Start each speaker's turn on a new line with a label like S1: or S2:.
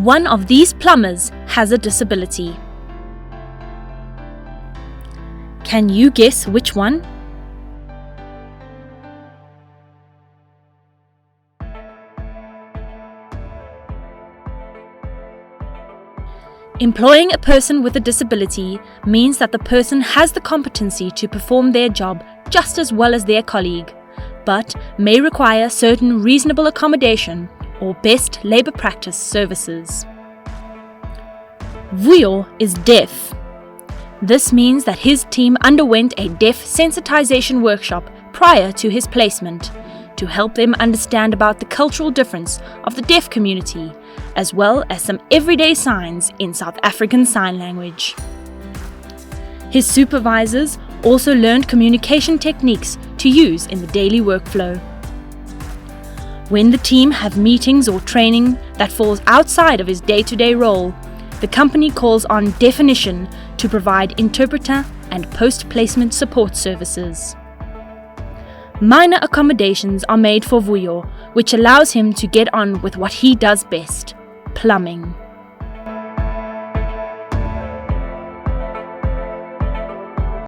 S1: One of these plumbers has a disability. Can you guess which one? Employing a person with a disability means that the person has the competency to perform their job just as well as their colleague, but may require certain reasonable accommodation or best labour practice services. Vuyo is deaf. This means that his team underwent a deaf sensitization workshop prior to his placement to help them understand about the cultural difference of the deaf community, as well as some everyday signs in South African Sign Language. His supervisors also learned communication techniques to use in the daily workflow. When the team have meetings or training that falls outside of his day-to-day role, the company calls on DEAFinition to provide interpreter and post-placement support services. Minor accommodations are made for Vuyo, which allows him to get on with what he does best, plumbing.